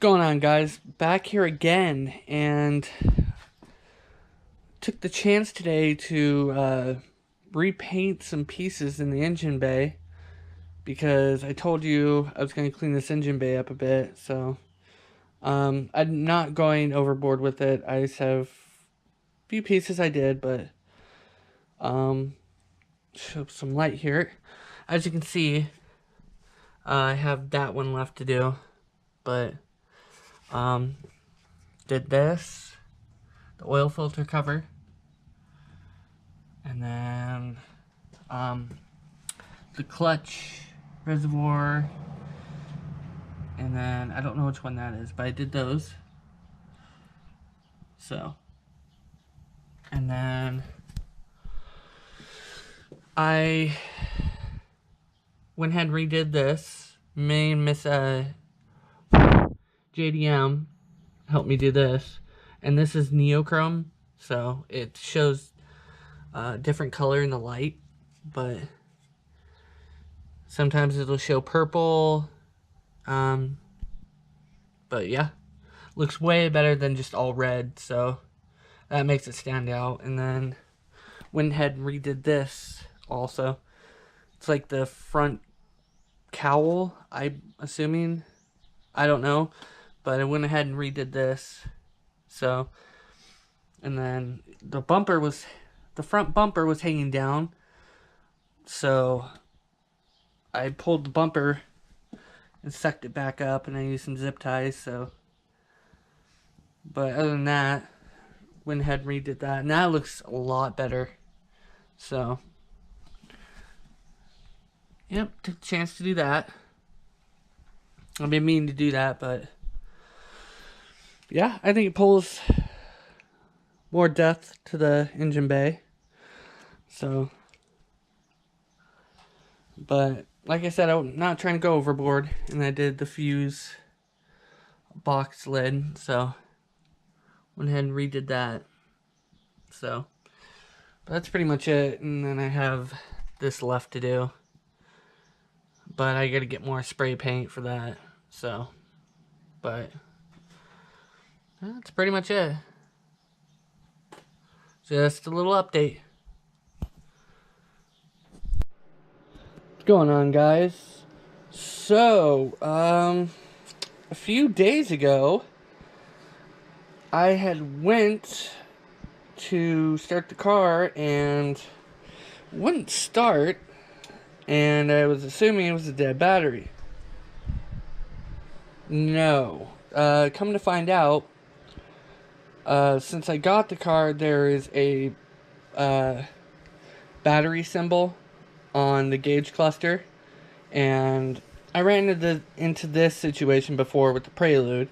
Going on, guys? Back here again, and took the chance today to repaint some pieces in the engine bay, because I told you I was going to clean this engine bay up a bit. So I'm not going overboard with it. I just have a few pieces I did, but show some light here. As you can see, I have that one left to do, but did this, the oil filter cover, and then the clutch reservoir, and then I don't know which one that is, but I did those. So, and then I went ahead and redid this. Me and Miss JDM helped me do this, and this is neochrome, so it shows different color in the light, but sometimes it'll show purple. But yeah, looks way better than just all red, so that makes it stand out. And then went ahead and redid this also. It's like the front cowl, I'm assuming. I don't know, but I went ahead and redid this. So, and then the front bumper was hanging down, so I pulled the bumper and sucked it back up, and I used some zip ties. So, but other than that, went ahead and redid that, and that looks a lot better. So, yep, took a chance to do that. I've been meaning to do that, but yeah, I think it pulls more depth to the engine bay. So, but like I said, I'm not trying to go overboard, and I did the fuse box lid, so went ahead and redid that. So, but that's pretty much it. And then I have this left to do, but I gotta get more spray paint for that. So, but that's pretty much it. Just a little update. What's going on, guys? So, a few days ago, I had went to start the car and wouldn't start, and I was assuming it was a dead battery. No. Come to find out, since I got the car, there is a battery symbol on the gauge cluster, and I ran into this situation before with the Prelude,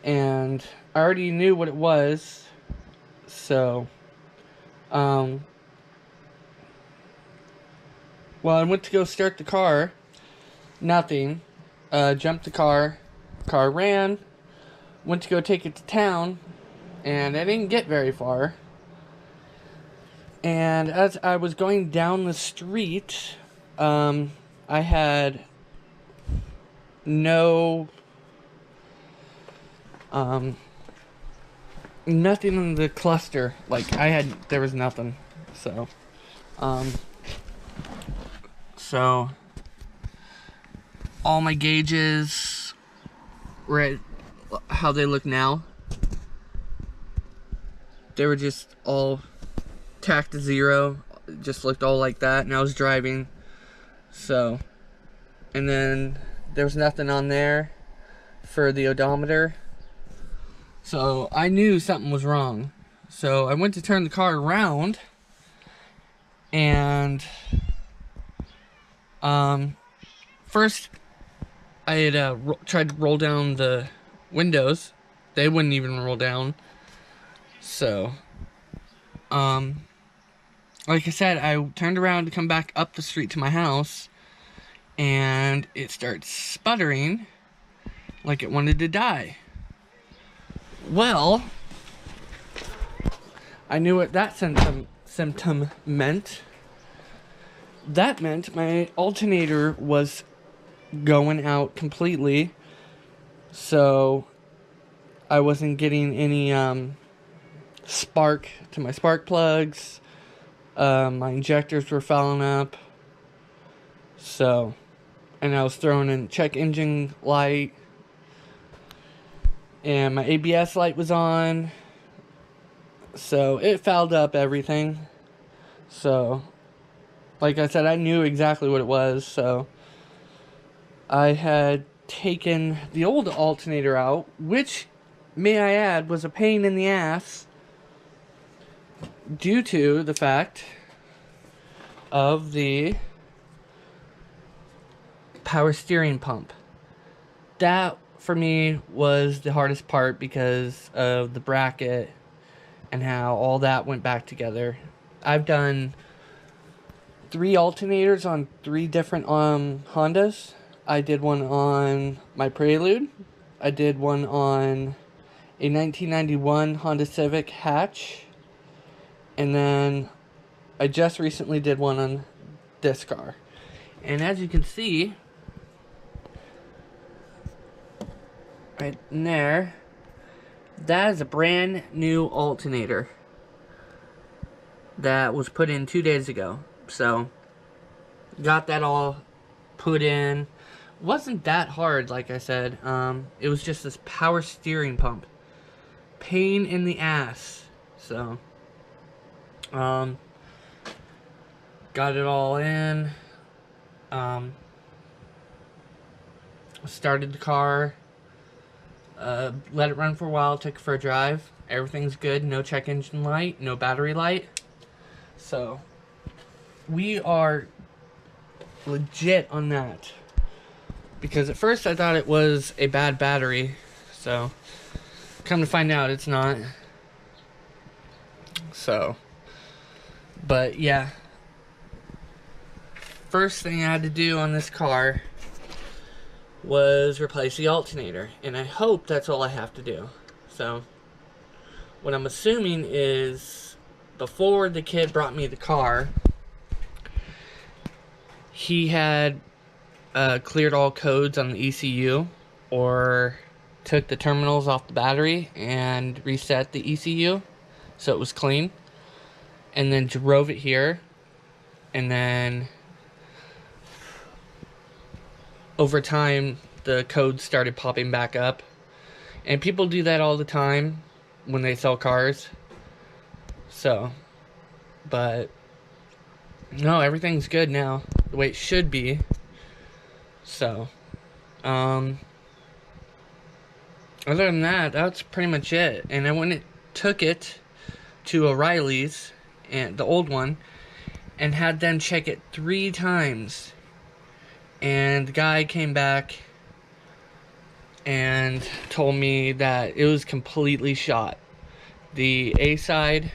and I already knew what it was. So, well, I went to go start the car, nothing. Jumped the car ran, went to go take it to town, and I didn't get very far. And as I was going down the street, I had nothing in the cluster. Like, there was nothing. So, so all my gauges were at how they look now. They were just all tacked to zero. It just looked all like that, and I was driving. So, and then there was nothing on there for the odometer. So I knew something was wrong. So I went to turn the car around, and first I had tried to roll down the windows. They wouldn't even roll down. So, like I said, I turned around to come back up the street to my house, and it starts sputtering like it wanted to die. Well, I knew what that symptom meant. That meant my alternator was going out completely. So I wasn't getting any spark to my spark plugs. My injectors were fouling up. So, and I was throwing in check engine light, and my ABS light was on. So it fouled up everything. So, like I said, I knew exactly what it was. So I had taken the old alternator out, which, may I add, was a pain in the ass due to the fact of the power steering pump. That, for me, was the hardest part because of the bracket and how all that went back together. I've done 3 alternators on 3 different Hondas. I did one on my Prelude. I did one on a 1991 Honda Civic hatch. And then I just recently did one on this car. And as you can see, right in there, that is a brand new alternator that was put in 2 days ago. So, got that all put in. Wasn't that hard, like I said. It was just this power steering pump. Pain in the ass. So, got it all in. Started the car. Let it run for a while. Took it for a drive. Everything's good. No check engine light. No battery light. So, we are legit on that. Because at first I thought it was a bad battery. So, come to find out it's not. So, but yeah. First thing I had to do on this car was replace the alternator. And I hope that's all I have to do. So, what I'm assuming is before the kid brought me the car, he had cleared all codes on the ECU, or took the terminals off the battery and reset the ECU so it was clean, and then drove it here, and then over time the codes started popping back up. And people do that all the time when they sell cars. So, but no, everything's good now, the way it should be. So, other than that, that's pretty much it. And I went and took it to O'Reilly's, and the old one, and had them check it 3 times. And the guy came back and told me that it was completely shot. The A side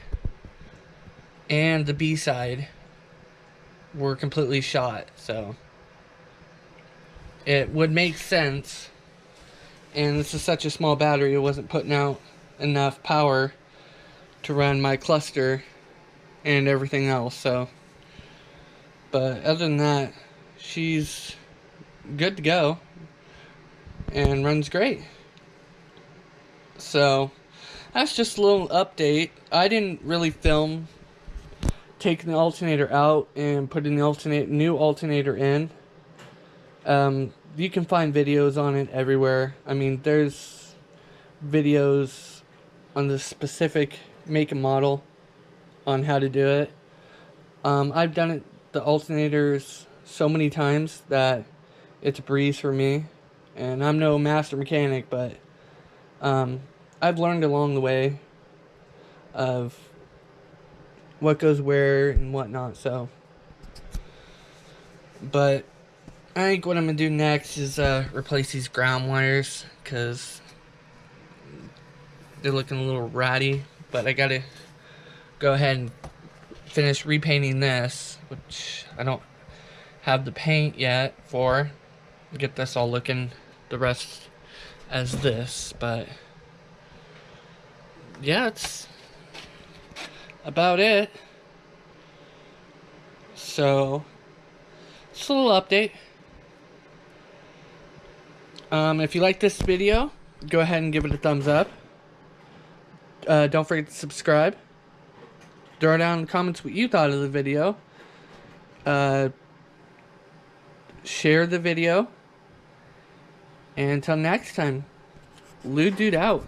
and the B side were completely shot. So it would make sense, and this is such a small battery, it wasn't putting out enough power to run my cluster and everything else. So, but other than that, she's good to go and runs great. So that's just a little update. I didn't really film taking the alternator out and putting the new alternator in. You can find videos on it everywhere. I mean, there's videos on the specific make and model on how to do it. I've done it, the alternators, so many times that it's a breeze for me. And I'm no master mechanic, but I've learned along the way of what goes where and whatnot. So, but I think what I'm going to do next is replace these ground wires, because they're looking a little ratty. But I got to go ahead and finish repainting this, which I don't have the paint yet for. Get this all looking the rest as this. But yeah, it's about it. So, just a little update. If you like this video, go ahead and give it a thumbs up. Don't forget to subscribe. Throw down in the comments what you thought of the video. Share the video. And until next time, Lewd Dude out.